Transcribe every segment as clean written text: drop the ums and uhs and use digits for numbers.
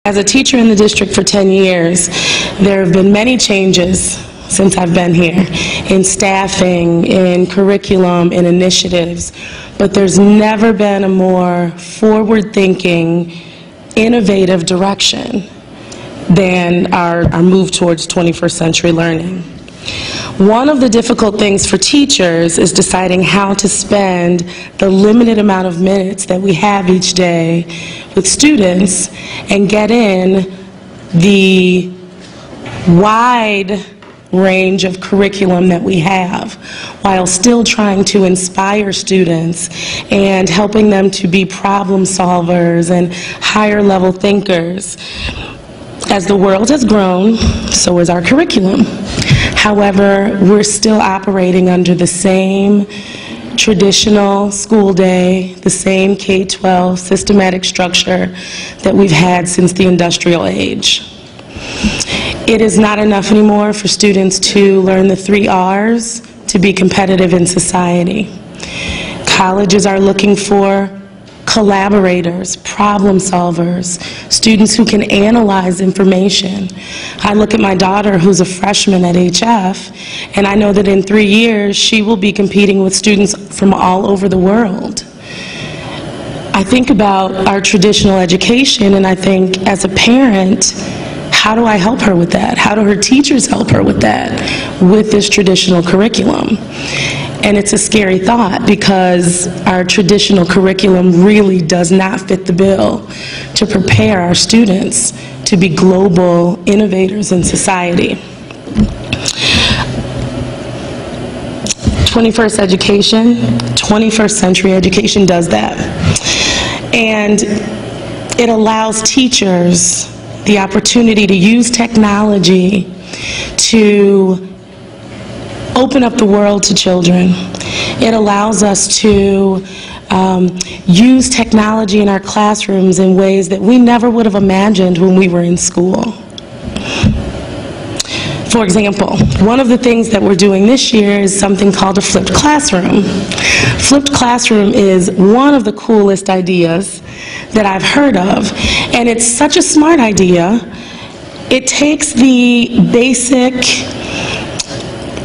As a teacher in the district for 10 years, there have been many changes since I've been here in staffing, in curriculum, in initiatives, but there's never been a more forward-thinking, innovative direction than our move towards 21st century learning. One of the difficult things for teachers is deciding how to spend the limited amount of minutes that we have each day with students and get in the wide range of curriculum that we have while still trying to inspire students and helping them to be problem solvers and higher level thinkers. As the world has grown, so has our curriculum. However, we're still operating under the same traditional school day, the same K-12 systematic structure that we've had since the industrial age. It is not enough anymore for students to learn the 3 R's to be competitive in society. Colleges are looking for collaborators, problem solvers, students who can analyze information. I look at my daughter who's a freshman at HF, and I know that in 3 years she will be competing with students from all over the world. I think about our traditional education, and I think as a parent, how do I help her with that? How do her teachers help her with that, with this traditional curriculum? And it's a scary thought because our traditional curriculum really does not fit the bill to prepare our students to be global innovators in society. 21st education, 21st century education does that. And it allows teachers the opportunity to use technology to open up the world to children. It allows us to use technology in our classrooms in ways that we never would have imagined when we were in school. For example, one of the things that we're doing this year is something called a flipped classroom. Flipped classroom is one of the coolest ideas that I've heard of, and it's such a smart idea. It takes the basic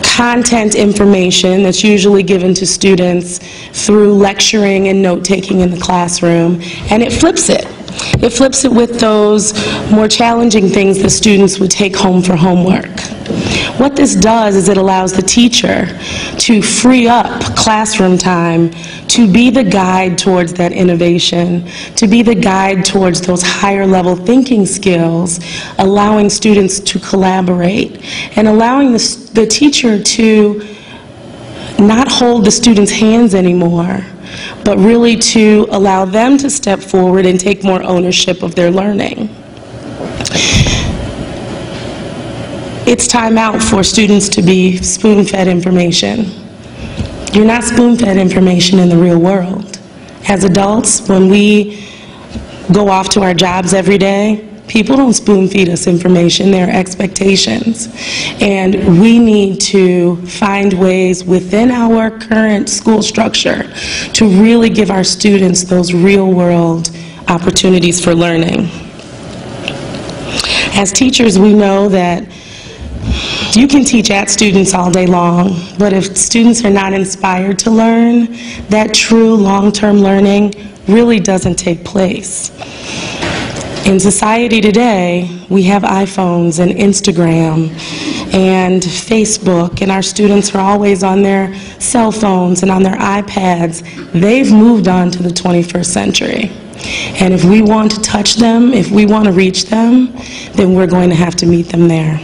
content information that's usually given to students through lecturing and note-taking in the classroom, and it flips it. It flips it with those more challenging things that students would take home for homework. What this does is it allows the teacher to free up classroom time to be the guide towards that innovation, to be the guide towards those higher level thinking skills, allowing students to collaborate, and allowing the teacher to not hold the students' hands anymore, but really to allow them to step forward and take more ownership of their learning. It's time out for students to be spoon-fed information. You're not spoon-fed information in the real world. As adults, when we go off to our jobs every day, people don't spoon-feed us information, there are expectations. And we need to find ways within our current school structure to really give our students those real-world opportunities for learning. As teachers, we know that you can teach at students all day long, but if students are not inspired to learn, that true long-term learning really doesn't take place. In society today, we have iPhones and Instagram and Facebook, and our students are always on their cell phones and on their iPads. They've moved on to the 21st century. And if we want to touch them, if we want to reach them, then we're going to have to meet them there.